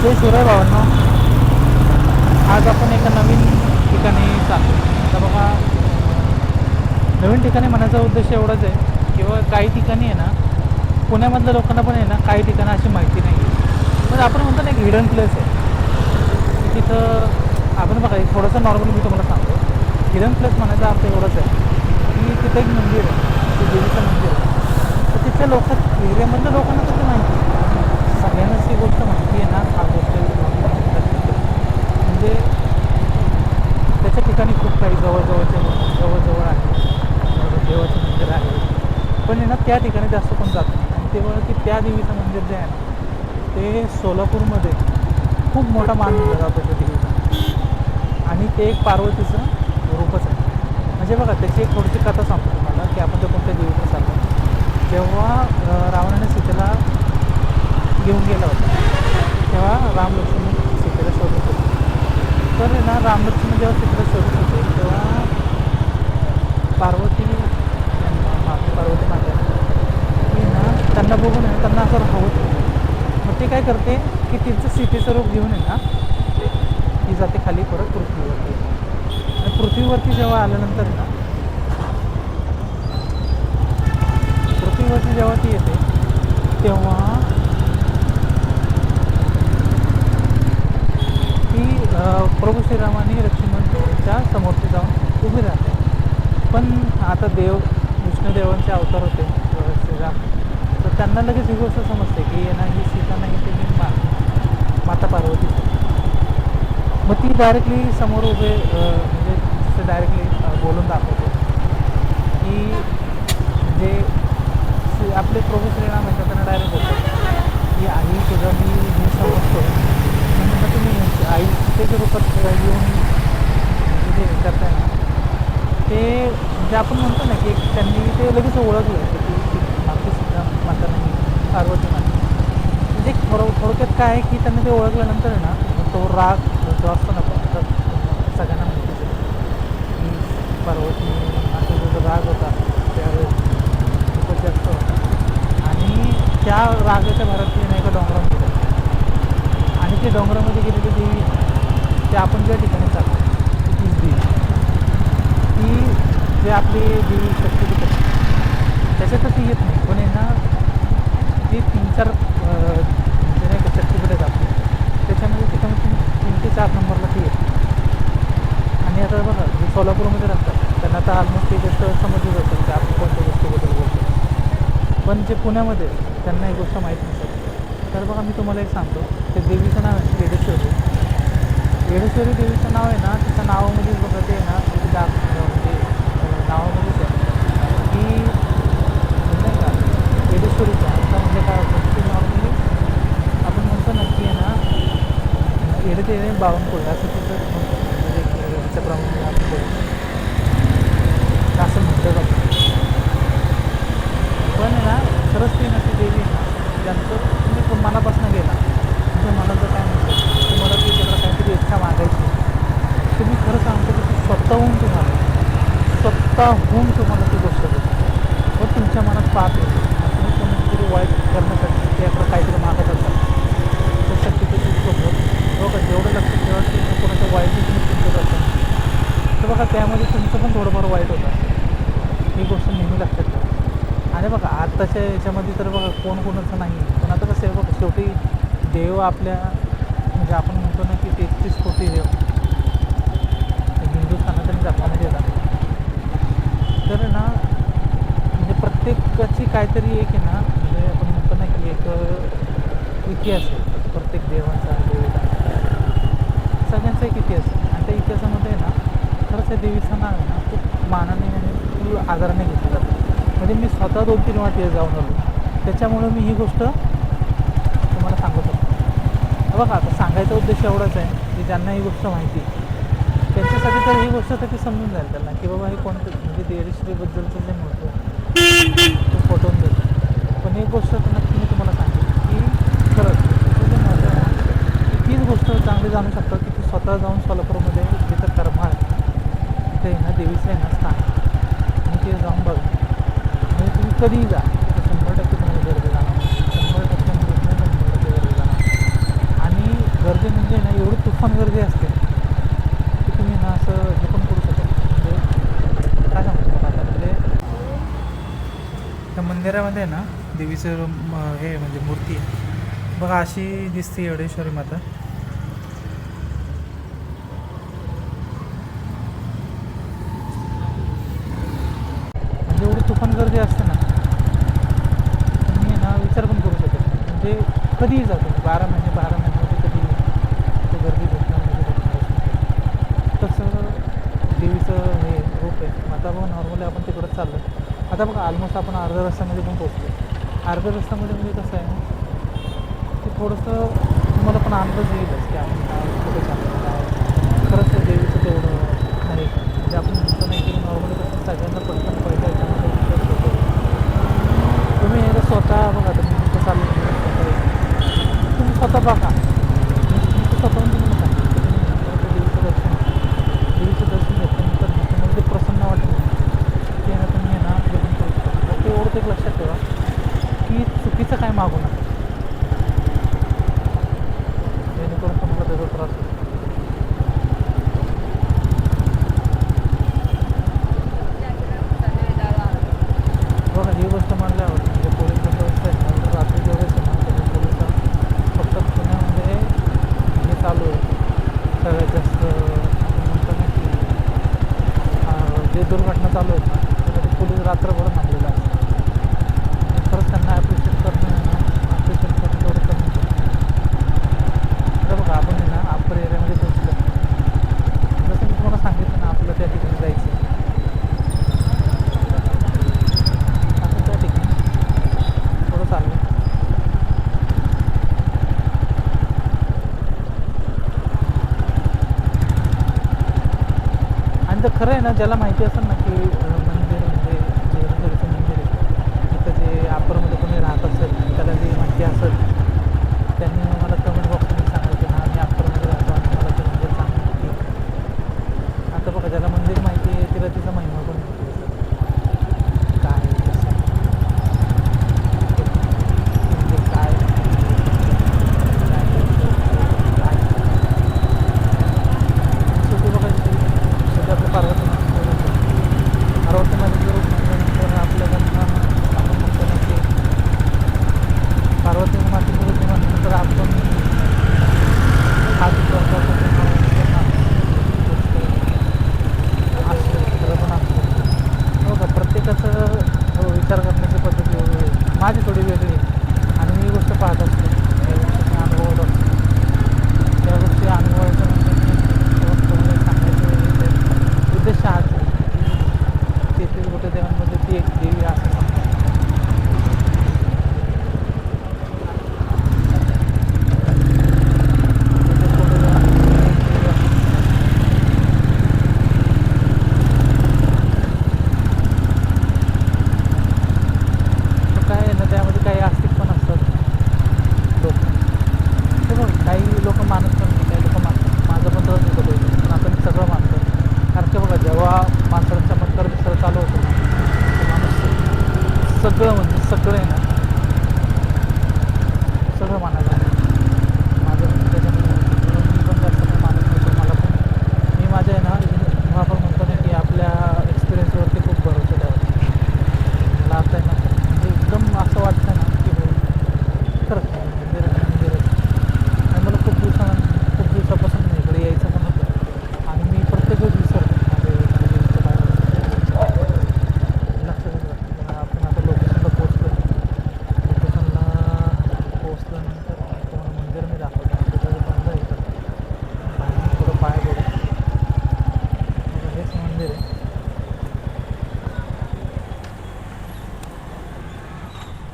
जय शिवराय भावांनो. आज आपण एका नवीन ठिकाणी चाललो. आता बघा, नवीन ठिकाणी म्हणायचा उद्देश एवढाच आहे किंवा काही ठिकाणी आहे ना, पुण्यामधल्या लोकांना पण आहे ना, काही ठिकाणं अशी माहिती नाही आहे. पण आपण म्हणतो ना, एक हिडन प्लेस आहे की तिथं आपण बघा, थोडंसं नॉर्मल मी तुम्हाला सांगतो. हिडन प्लेस म्हणायचा अर्थ एवढाच आहे की तिथं एक मंदिर आहे, ते देवीचं मंदिर आहे. तर तिथल्या एरियामधल्या लोकांना तर माहिती आहे. सगळ्यांनाच ही गोष्ट माहिती आहे ना, हा गोष्ट म्हणजे त्याच्या ठिकाणी खूप काही जवळजवळ आहे, देवाचं मंदिर आहे. पण आहे ना, त्या ठिकाणी जास्त कोण जात नाही. आणि तेव्हा की त्या देवीचं मंदिर जे आहे ना, ते सोलापूरमध्ये खूप मोठा मान दिला जातो त्या देवीचा. आणि ते एक पार्वतीचं रूपच आहे. म्हणजे बघा, त्याची एक थोडीशी कथा सांगतो तुम्हाला की आपण ते कोणत्या देवीकडे चाललो. जेव्हा रावणाने सीतेला घेऊन गेला होता, तेव्हा राम लक्ष्मण सीतेला शोधत होते. तर ना, राम लक्ष्मण जेव्हा सीतेला शोधत होते तेव्हा पार्वती माता की ना, त्यांना बघून आहे त्यांना असं राहत होतं. मग ते काय करते की तिचं सीतेचं रूप घेऊन आहे ना, ती जाते खाली परत पृथ्वीवरती. आणि पृथ्वीवरती जेव्हा आल्यानंतर ना, पृथ्वीवरती जेव्हा ती येते तेव्हा ती प्रभू श्रीराम आणि लक्ष्मणच्या समोरती जाऊन उभी राहते. पण आता विष्णुदेवांचे अवतार होते श्रीराम, तर त्यांना लगेच ही गोष्ट समजते की ना, ही सीता नाही, ती माता पार्वतीच आहे. मग ती डायरेक्टली समोर उभे म्हणजे डायरेक्टली बोलून दाखवते की म्हणजे आपले प्रभू श्रीराम आहेत, त्यांना डायरेक्ट बोलतात की आई, तुझं मी समजतो, म्हणजे तुम्ही आई सीतेच्या रूपात येऊन जे करताय ना, ते म्हणजे आपण म्हणतो ना की त्यांनी ते लगेच ओळखलं की ती मागची सीता माता नाही, पार्वती माता. म्हणजे थोडक्यात काय आहे की त्यांनी ते ओळखल्यानंतर ना, तो राग जो असतो ना, सगळ्यांना माहितीच आहे की पार्वती मातेचा जो राग होता त्यावेळेस खूपच जास्त होता. आणि त्या रागाच्या भरात ती एका डोंगरामध्ये गेली. आणि ते डोंगरामध्ये गेलेली देवी ते आपण ज्या ठिकाणी चालतो तीच देवी, ती जे आपली देवी शक्तिपीठ असते त्याच्यात ती येत नाही. पण आहे ना, ती 3-4 म्हणजे नाही का शक्तिपीठ आहेत आपली, त्याच्यामध्ये ती कमीत कमी 3 ते 4 नंबरला ती येते. आणि आता बघा, जे सोलापूरमध्ये राहतात त्यांना तर ऑलमोस्ट ही गोष्ट समजलीच असेल की आपण कोणत्या गोष्टीबद्दल बोलतो. पण जे पुण्यामध्ये त्यांना ही गोष्ट माहीत नसेल. तर बघा, मी तुम्हाला एक सांगतो, ते देवीचं नाव आहे येडेश्वरी. येडेश्वरी देवीचं नाव आहे ना, तिच्या नावामध्येच बघा ते ना, म्हणजे नावामध्येच आहे की नाही का येडेश्वरीचं आता म्हणजे काय होतं की नॉर्मली आपण म्हणतो ना की आहे ना, येडे ते बावनकुळे असं तिचं म्हणजे ह्याच्याप्रमाणे आपण बोलतो, असं म्हटलं जातं. पण आहे ना, खरंच ती ना, ती देवी आहे ना, ज्यांचं तुम्ही मनापासून गेला, तुमच्या मनात जर काय नसेल, तुम्हाला तिच्याकडे काहीतरी इच्छा मागायची, तुम्ही खरं सांगतो की ती स्वतःहून तुम्हाला ती गोष्ट देते. व तुमच्या मनात पाप येते आणि तुम्ही कोणाची वाईट करण्यासाठी त्याकडे काहीतरी मागत असाल तर शक्यतो तितकं बघा, जेवढं लक्षात ठेवा की कोणाच्या वाईट तुम्ही चिंतत असाल तर बघा, त्यामध्ये तुमचं पण थोडंफार वाईट होत असेल. ही गोष्ट नेहमी लक्षात ठेवा. आणि बघा, आत्ताच्या याच्यामध्ये तर बघा कोण कोणाचं नाही, पण आता कसं आहे बघा, शेवटी देव आपल्या म्हणजे आपण म्हणतो ना की 33 कोटी देव हिंदू सनातनी धर्मामध्ये येतात. तर ना, म्हणजे प्रत्येकाची काहीतरी एक आहे ना, म्हणजे आपण म्हणतो ना की एक इतिहास आहे प्रत्येक देवांचा, देवतांचा, सगळ्यांचा एक इतिहास आहे. आणि त्या इतिहासामध्ये आहे ना, खरंच त्या देवीचं नाव आहे ना, खूप मानाने आणि फुल आदराने घेतलं जातं. म्हणजे मी स्वतः 2-3 वेळा तिथे जाऊन आलो, त्याच्यामुळं मी ही गोष्ट तुम्हाला सांगू शकतो. बघा, आता सांगायचा उद्देश एवढाच आहे की ज्यांना ही गोष्ट माहिती त्यांच्यासाठी तर ही गोष्ट तर ती समजून जाईल त्यांना की बाबा हे कोणतं म्हणजे देवीश्रीबद्दलचं जे महत्त्व आहे ते पटवून देतं. पण एक गोष्ट तर नक्की मी तुम्हाला सांगेन की खरंच त्याचं जे महत्त्व आहे ना, तीच गोष्ट चांगली जाणू शकतो की ती स्वतः जाऊन सोलापूरमध्ये जिथं करमाळ तिथे आहे ना, देवीचं आहे ना स्थान, आणि तिथे जाऊन बघा. म्हणजे तुम्ही कधीही जा, तिथे 100% तुम्हाला गर्दी जाणार, 100% गर्दी जाणार. आणि तुफान गर्दी असते की तुम्ही ना असं हे पण करू शकता. म्हणजे काय सांगतो तुम्हाला आता, म्हणजे त्या मंदिरामध्ये ना देवीचं हे म्हणजे मूर्ती आहे बघा, अशी दिसते येडेश्वरी माता. म्हणजे एवढी तुफान गर्दी असते ना, तुम्ही ना विचार पण करू शकत नाही. म्हणजे कधीही जा तुम्ही, 12 महिन्यामध्ये कधीही ते गर्दी भेटणार म्हणजे भेटणारच. तसं देवीचं हे रूप आहे. आता बघा नॉर्मली आपण तिकडंच चाललो. आता बघा ऑलमोस्ट आपण अर्ध्या रस्त्यामध्ये पण पोहोचलो. अर्ध्या रस्त्यामध्ये म्हणजे कसं आहे ना, की थोडंसं तुम्हाला पण अंदाज येईलच की आपण काय कुठे चाललो काय. खरंच ते देवीचं तेवढं आहे का, म्हणजे आपण म्हणतो नाही की नॉर्मली कसं सगळ्यांना पटकन पहिल्या याच्यामध्ये इंटरेस्ट होतो. तुम्ही एकदा स्वतः बघा, तुम्ही तिथं चाललं तुम्ही स्वतः बघा. मी स्वतःहून तुम्हाला सांगेल की तुम्ही नंतर ते देवीचं दर्शन घेतल्यानंतर ना तुम्हाला ते प्रसन्न वाटेल ते ना, तुम्ही ना हे पण करू शकता. फक्त एवढंच एक लक्षात ठेवा की चुकीचं काय मागू नका, जेणेकरून तुम्हाला त्याचा त्रास होईल. बघा ही गोष्ट मानल्यावर म्हणजे पोलीस बंदोबस्त आहे ना, तर रात्री जेवढे समाज पोलिस फक्त पुण्यामध्ये हे चालू आहे सगळ्यात जास्त. आपण म्हणतो ना की जे दुर्घटना चालू आहेत ना, त्यामध्ये पोलीस रात्रभर थांबलेला आहे. आणि खरंच त्यांना ॲप्रिशिएट करणं तेवढं कमी आहे. आता बघा आपण आहे ना अप्पर एरियामध्ये पोहोचलो. जसं मी तुम्हाला सांगितलं ना, आपलं त्या ठिकाणी जायचं आहे. आपण त्या ठिकाणी थोडं चाललं. आणि तर खरं आहे ना, ज्याला माहिती असेल ना की मंदिर म्हणजे जेजुरीचं मंदिर आहे, तिथं जे अप्परमध्ये कोणी राहत असेल त्याला जी माहिती असेल, त्यांनी मला कमेंट बॉक्समध्ये सांगायचं की हां मी अप्परमध्ये राहतो आणि मला ते मंदिर चांगलं माहिती आहे. आता बघा ज्याला मंदिर माहिती आहे त्याला तिचा महिमा पण माहिती असेल काय आहे, कसं आहे, म्हणजे काय काय शेवटी बघा, शेवटी आपलं पार्वती मातेचं रूप आहे. पार्वती मातेचं रूप म्हटल्यानंतर आपल्याकडनं आपण म्हणतो ना की पार्वती मातेचं रूप म्हटल्यानंतर आपण हात जोडतो असतो, खरं पण असतो. बघा प्रत्येकाचं विचार करण्याची पद्धत वेगळी आहे. माझी थोडी वेगळी आहे आणि मी ही गोष्ट पाहत असतो, या गोष्टी मी अनुभवत असतो. त्या गोष्टी अनुभवायच्या म्हणजे तुम्हाला सांगायचं उद्देश हाच आहे की तेथील गोट्या देवांमध्ये ती एक देवी आहे असं सांगतात. काय आहे ना, त्यामध्ये काही आस्तिक पण असतात लोक. ते बघ काही लोक मानत पण नाही, काही लोक मानतात. माझं पण तसंच होतं पहिलं, पण आता मी सगळं मानतो. कारण की बघा जेव्हा माणसाला चमत्कार दिसायला चालू होतो ना, तर माणूस सगळं म्हणजे सगळं आहे ना, सगळं मानायला लागतं. माझं पण त्याच्यामध्ये होतं. म्हणून मी पण जास्त काही मानत नव्हतो. मला पण मी माझ्या आहे ना, जेव्हा आपण म्हणतो ना की आपल्या एक्सपिरियन्सवरती खूप भरोसा ठेवायचा. मला आता आहे ना म्हणजे एकदम असं वाटतं ना की भाई खरंच मंदिर आहे मंदिरच. आणि मला खूप दिवसापासून मी इकडे यायचं पण होतं आणि मी प्रत्येक वेळेस विसरतो माझ्या देवीच्या बाहेर लक्षातच राहतं. बघा आपण आता लोकेशनला पोहोचलो. लोकेशनला पोहोचल्यानंतर तुम्हाला मंदिर मी दाखवतो. आता ते बंद आहे इकडं, बाहेर मी थोडं पाय पडू. बघा हेच मंदिर आहे.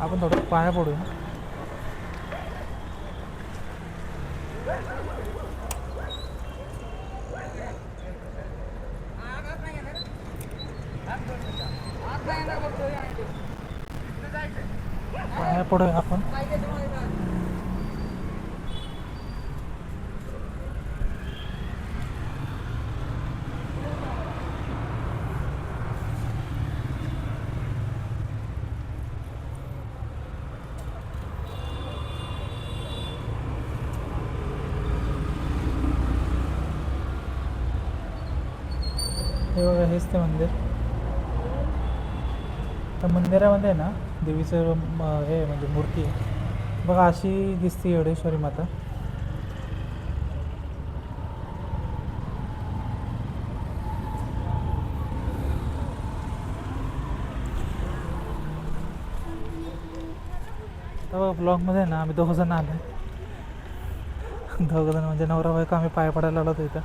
आपण थोडं पाया पडूया. पाया पडूया आपण. हे बघा, हेच ते मंदिर. तर मंदिरामध्ये ना देवीचं हे म्हणजे मूर्ती आहे बघा, अशी दिसते येडेश्वरी माता. तर ब्लॉगमध्ये ना आम्ही दोघंजण आलो. दोघंजण म्हणजे नवरा बायको, आम्ही पाय पडायला आलो होतो इथं.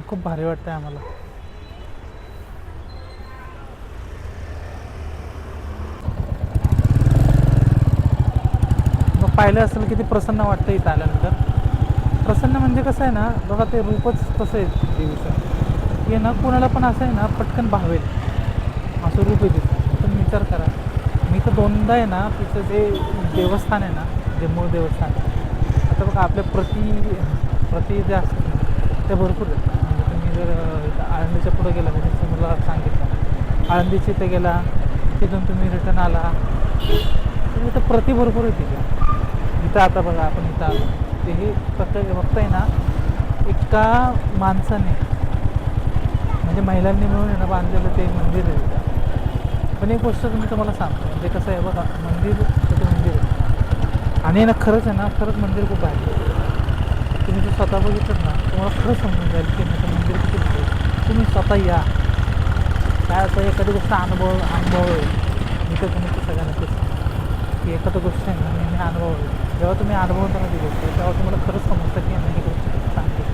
खूप भारी वाटतंय आम्हाला. मग पाहिलं असेल किती प्रसन्न वाटतं इथं आल्यानंतर. प्रसन्न म्हणजे कसं आहे ना बघा, ते रूपच तसं आहे देवीचं, हे ना कोणाला पण असं आहे ना पटकन भावेल असं रूप आहे तिथं. तुम्ही विचार करा, मी तर दोनदा आहे ना तिचं जे देवस्थान आहे ना, जे मूळ देवस्थान, आता बघा आपल्या प्रति जे असतात ना ते भरपूर आहेत. म्हणजे तुम्ही जर इथं आळंदीच्या पुढे गेला, मी तुम्हाला सांगितलं आळंदीच्या इथे गेला, तिथून तुम्ही रिटर्न आला तर इथं प्रति भरपूर आहे तिथे. इथं आता बघा आपण इथं आलो, ते हे फक्त आहे ना एका माणसाने म्हणजे महिलांनी मिळून आहे ना बांधलेलं ते मंदिर आहे तिथं. पण एक गोष्ट तुम्हाला सांगतो, म्हणजे कसं आहे बघा, मंदिर छोटं मंदिर आहे आणि ना खरंच आहे ना, खरंच मंदिर खूप आहे. तुम्ही जे स्वतः बघितलं ना तुम्हाला खरंच समजून जाईल की नाही मंदिर किती आहे. तुम्ही स्वतः या, काय असं एखादी गोष्ट अनुभव आहे. मी तर तुम्ही सगळ्यांना तेच की एखादं गोष्ट आहे ना मी अनुभव आहे. जेव्हा तुम्ही अनुभवता ना ती गोष्ट, तेव्हा तुम्हाला खरंच समजतं की नाही ही गोष्ट किती चांगली आहे.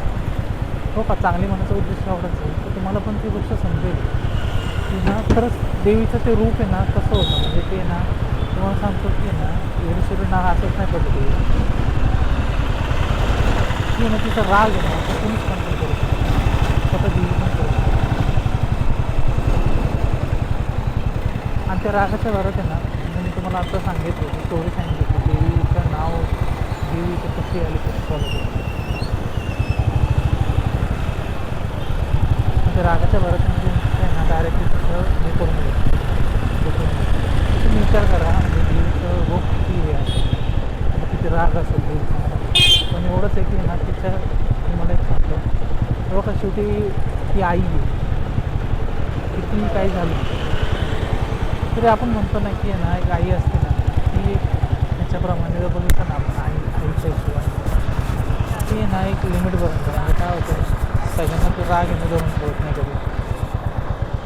हो का, चांगली मनाचा उद्देश एवढाच आहे तर तुम्हाला पण ती गोष्ट समजेल की ना खरंच देवीचं ते रूप आहे ना कसं होतं. म्हणजे ते ना तुम्हाला सांगतो की ना येडेश्वरी ना असंच नाही पडलं की ना तिचा राग आहे ना तो कोणीच कंट्रोल करू शकतो, स्वतः देवी पण करू शकतो. आणि त्या रागाच्या भरात आहे ना, मी तुम्हाला आता सांगितलं स्टोरी सांगितली देवीचं नाव, देवी इथं कशी आली कशी फॉलो करते. म्हणजे रागाच्या भरात म्हणजे ना डायरेक्टली तसं हे करून देतो. तुम्ही विचार करा, म्हणजे देवीचं रूप किती हे आहे, किती राग असेल देवीचा. पण एवढंच आहे की ना तिच्या, तुम्हाला एक सांगतो बघा, शेवटी ती आई आहे. किती काही झालं तरी आपण म्हणतो ना की ना एक आई असते ना ती त्याच्याप्रमाणे जर बघितलं ना आपण आईच्या हिशोबाने ती ना एक लिमिट पर्यंत. म्हणजे काय होतं, सगळ्यांना तो राग येणं धरून ठेवत नाही कधी.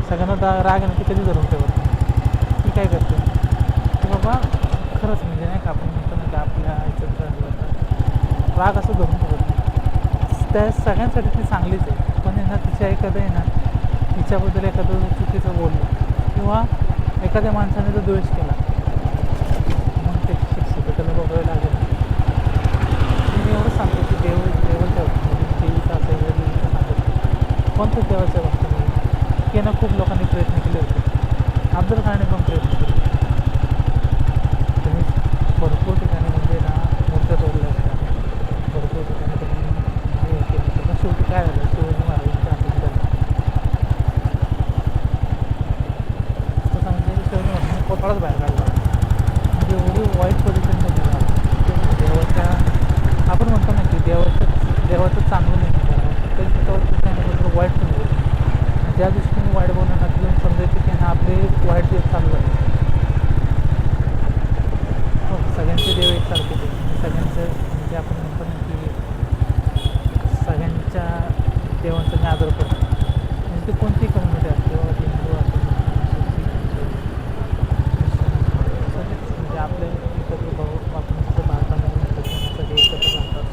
सगळ्यांना राग येणं ती कधी धरून ठेवत नाही. ती काय करते की बाबा खरंच म्हणजे नाही का, आपण म्हणतो ना की आपल्या आईचं राग असं धरून ठेवत नाही. त्या सगळ्यांसाठी ती चांगलीच आहे. पण आहे ना तिच्या एखादं आहे ना तिच्याबद्दल एखादं चुकीचं बोललं किंवा एखाद्या माणसाने जर द्वेष केला मग त्याची शिक्षा त्याला बघावी लागेल. मी एवढंच सांगतो की देवाच्या म्हणजे देवीचं असेल देवीचं सांगतो कोणत्याच देवाच्या बाबतीमध्ये की ना खूप लोकांनी प्रयत्न केले होते. अफजल खानाने पण प्रयत्न केले. तुम्ही भरपूर ठिकाणी म्हणजे ना मूर्त्या तोडल्या होत्या, भरपूर ठिकाणी तुम्ही हे केलं. पण शेवटी काय झालं, शिवाजी महाराजांच्या हातून झालं. कोथळाच बाहेर काढला. म्हणजे एवढी वाईट पोझिशन झाली देवाच्या. आपण म्हणतो ना की देवाचं चांगलं नाही करा, तरी त्याच्यावर वाईट तुम्ही बोलतो. ज्या दिवशी तुम्ही वाईट बोलणार ना तिथून समजायचं की ना आपले वाईट दिवस चालू झाले. हो, सगळ्यांचे देव एकसारखे ते सगळ्यांचं म्हणजे आपण म्हणतो ना की सगळ्यांच्या देवांचा मी आदर करतो. म्हणजे ते कोणतीही कम्युनिटी असते, हिंदू असते, म्हणजे आपले एकत्र भाऊ, आपण जसं भारतामध्ये म्हणतो सगळे एकत्र राहतात,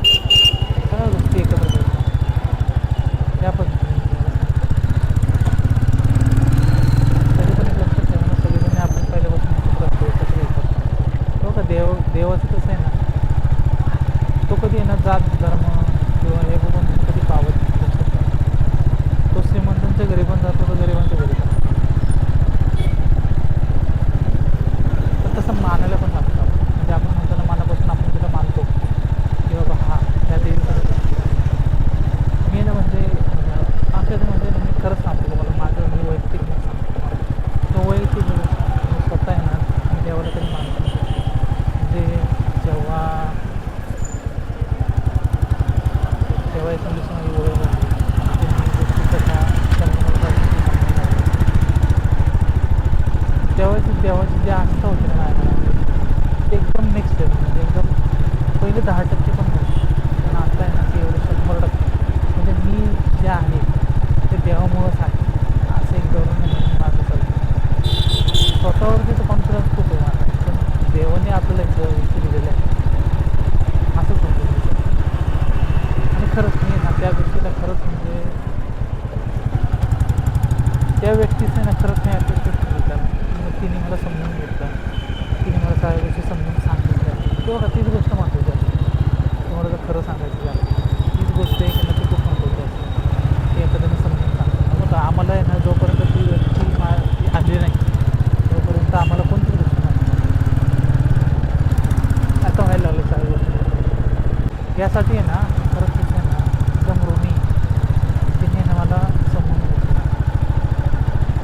सगळ्या गोष्टी एकत्र करतात त्या पद्धतीने. तरी पण एक लक्षात ठेवा ना, सगळेजण आपण पहिल्यापासून एकत्र असतो, एकत्र येतात. हो का, देवाचं कसं आहे ना, तो कधी आहे ना जात धर्म किंवा हे बघून कधी पावत नाही. तो श्रीमंतांच्या घरी पण जातो, तो गरिबांच्या घरी व्यक्तीचं ना खरंच नाही ॲप्रिशिएट केलं. मग तिने मला समजून घेतलं, तिने मला सगळ्या गोष्टी समजून सांगितल्या. तेव्हा तीच गोष्ट महत्त्वाची असते. तुम्हाला जर खरं सांगायचं झालं तीच गोष्ट आहे की ना ती खूप महत्त्वाची असते. ती एखाद्याने समजून सांगतो. बघा आम्हाला आहे ना जोपर्यंत ती व्यक्ती आली नाही तोपर्यंत आम्हाला कोणतीच गोष्ट नाही. आता व्हायला लागलं सगळ्या गोष्टी. यासाठी आहे ना खरंच तिथे आहे ना एकदम ऋणी तिने ना मला समजून घेतलं.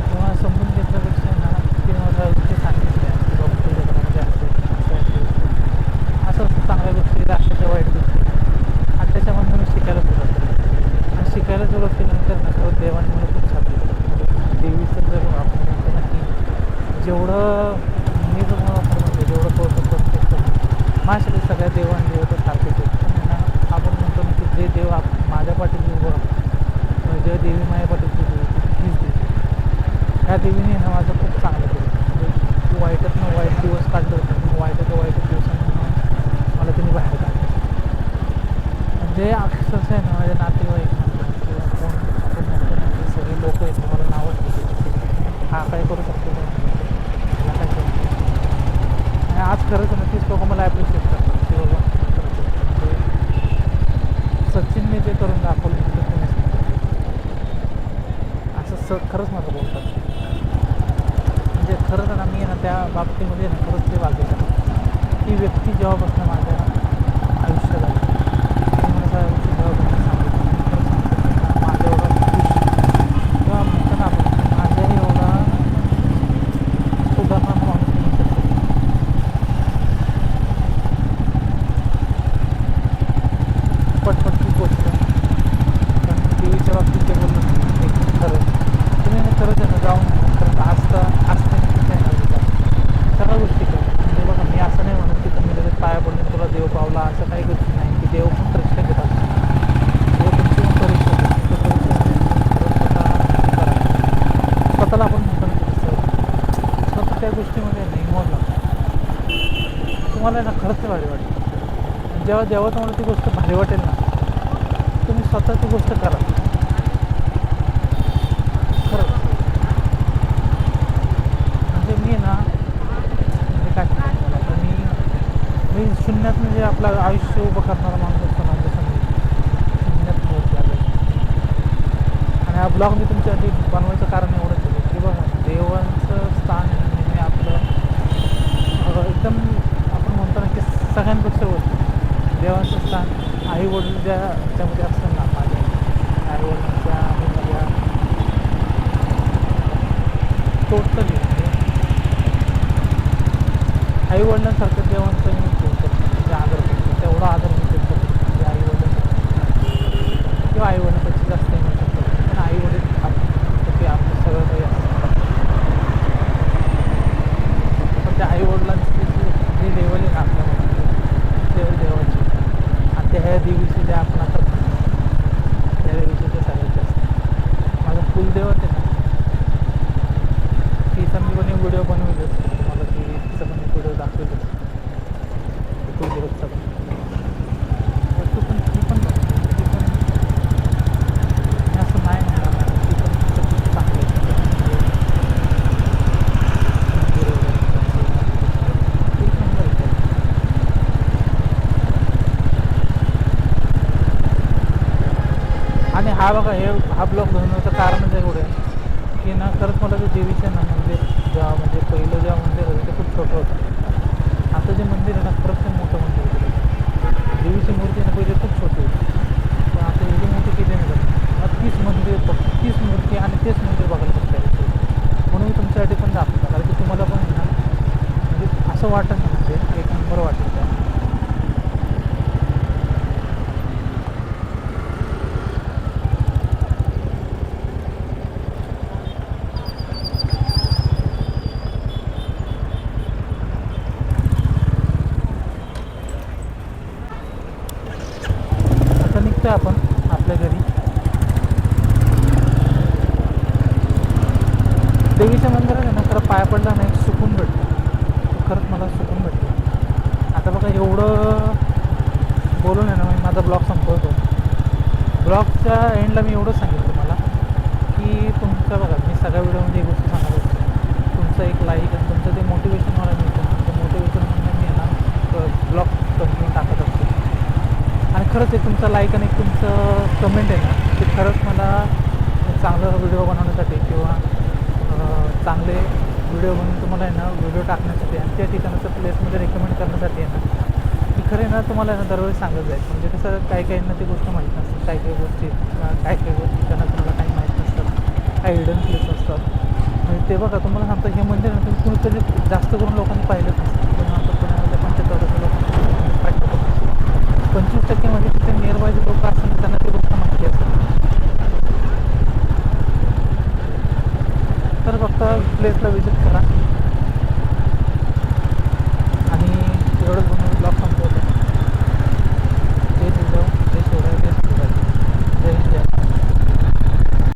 तेव्हा समजून घेतल्यापेक्षा ना तिने मला सगळ्या गोष्टी सांगितल्या की बाबा तुझ्या घरामध्ये असं असं चांगल्या गोष्टी अशा वाईट गोष्टी आणि त्याच्यामधून मी शिकायला सुरुवात केली. आणि शिकायला सुरुवात केल्यानंतर ना खरं देवाने मला खूप साथ दिली. देवीचं जर आपण म्हणतो ना की जेवढं मी जर मला खरं म्हणतो जेवढं कौतुक करतो माझ्यासाठी सगळ्या देवांनी देव तर सारखेच आहेत. पण ना आपण म्हणतो ना की जे देव माझ्या पाठीशी उभं राहतो जेव्हा देवी माझ्या पाठीशी उभी होती तीच देवी. ह्या देवीने ना माझं खूप चांगलं केलं. म्हणजे वाईटातनं वाईट दिवस काढले होते पण वाईटाच्या वाईट दिवसांना मला तिने बाहेर काढलं. म्हणजे अक्षरशः आहे ना माझ्या नातेवाईक म्हणतो किंवा कोण आपण म्हणतो ना की सगळे लोक आहेत ना मला नावच ठेवते. हा काय करू शकतो मला काय करू शकतो. आणि आज खरंच ना तीच लोक मला ॲप्रिशिएट करतात की बाबा खरंच म्हणजे सचिनने जे करून दाखवलं म्हणजे कोणीच नाही असं खरंच मला बोलतात. म्हणजे खरंच ना मी ना त्या बाबतीमध्ये ना खरंच ते वागेल. ती व्यक्ती जेव्हापासून माझ्या आयुष्यात आली मला सगळ्या गोष्टी जेव्हापासून सांगितलं खरंच सांगतो माझ्या एवढा खुश किंवा म्हणतो ना आपण माझ्या एवढा सुधारणा माणूस म्हणू शकतो. पटपटची गोष्ट पण देवीच्या बाबतीत ते बोललं नाही एकदम खरं तुम्ही ना खरंच आहे ना जाऊन खरंच आज तिथे येणार सगळ्या गोष्टी करा. म्हणजे बघा मी असं नाही म्हणत की तुम्ही लगेच पाया पडून तुला देव पावला असं काही गोष्टी नाही की देव पण परीक्षा घेत असतो. देव तुमची पण परीक्षा घेतो. तो परीक्षा स्वतःला आपण म्हणतो ना स्वतः त्या गोष्टीमध्ये नाही इन्व्हॉल्व लागतो. तुम्हाला ना खरंच ते भारी वाटेल. जेव्हा जेव्हा तुम्हाला ती गोष्ट भारी वाटेल ना तुम्ही स्वतः ती गोष्ट करा खरंच. म्हणजे मी ना म्हणजे काय सांगतो मला तर मी शून्यात म्हणजे आपलं आयुष्य उभं करणारा माणूस असतो ना जसं मी शून्यात होत झालं. आणि हा ब्लॉग मी तुमच्यासाठी बनवायचं कारण एवढंच आहे की बघा देवांचं स्थान नेहमी आपलं एकदम आपण म्हणतो ना की सगळ्यांपेक्षा वरती देवाचं स्थान आई वडील ज्या ह्याच्यामध्ये असतं ना माझ्या आई वडिलांच्या आणि माझ्या टोटली म्हणजे आई वडिलांसारखं देवांचं मी ठेवू शकतो म्हणजे आदर करतो तेवढा आदर मी ठेवू शकतो म्हणजे आई वडील किंवा आई वडिलांपेक्षा जास्त म्हणू शकतो. पण आई वडील की आपलं सगळं काही असतं पण त्या आई वडिलांची जी लेवल आहे ना आपल्या मनामध्ये ते देवाची आणि त्या ह्या देवीची जे आपण आता त्या देवीचे ते सगळ्यात जास्त माझं कुलदेवत आहे ना तिचा मी पण एक व्हिडिओ बनवेलच तुम्हाला तिचा पण एक व्हिडिओ दाखवेलच कुलदेवतचा पण ती पण मी असं नाही म्हणणार ती पण तिचं खूप चांगलं आणि हा बघा हा ब्लॉग बनवण्याचं कारणच आहे एवढं की ना खरंच मला ते देवीचं ना मंदिर जेव्हा म्हणजे पहिलं जेव्हा मंदिर होतं ते खूप छोटं होतं. आता जे मंदिर आहे ना खरंच खूप मोठं मंदिर होतं. देवीची मूर्ती ना पहिले खूप छोटी होती पण आता एवढी मोठी केली नाही तीच मंदिर तीच मूर्ती आणि तेच मंदिर बघायला बघता. म्हणून मी तुमच्यासाठी पण दाखवतो कारण की तुम्हाला पण ना म्हणजे असं वाटत ना म्हणजे एक नंबर वाटेल त्या आपण आपल्या घरी देवीच्या मंदिरात आहे ना खरं पाया पडला ना एक सुकून भेटतो. खरंच मला सुकून भेटतो. आता बघा एवढं बोलून आहे ना मी माझा ब्लॉग संपवतो. ब्लॉगच्या एंडला मी एवढंच सांगितलं तुम्हाला की की तुमचं बघा, मी सगळ्या व्हिडिओमध्ये एक गोष्ट सांगत असतो, तुमचं एक लाईक आणि तुमचं ते मोटिवेशन मला मिळतं ना, ते मोटिवेशन म्हणून मी ना ब्लॉग कंटिन्यू टाकत असतो. आणि खरंच एक तुमचा लाईक आणि एक तुमचं कमेंट आहे ना, ते खरंच मला चांगलं व्हिडिओ बनवण्यासाठी किंवा चांगले व्हिडिओ बनवून तुम्हाला आहे ना व्हिडिओ टाकण्यासाठी आणि त्या ठिकाणाचं प्लेसमध्ये रेकमेंड करण्यासाठी आहे ना, मी खरं आहे ना तुम्हाला आहे ना दरवेळी सांगत जाईल. म्हणजे कसं काही काहींना ती गोष्ट माहीत नसते, काही काही गोष्टी काही गोष्टी त्यांना तुम्हाला काही माहीत नसतात, काही हिडन प्लेस असतात. म्हणजे ते बघा, तुम्हाला सांगतो हे मंदिर ना तुम्ही कुणीतरी जास्त करून लोकांनी पाहिलंच नसतं. तुम्ही आमच्या पुण्यामध्ये 75% लोकांनी पाहिलं, 25% म्हणजे तिथे नियर बाय जे लोक असतात त्यांना ती गोष्ट माहिती असते. तर फक्त प्लेसला व्हिजिट करा आणि एवढंच.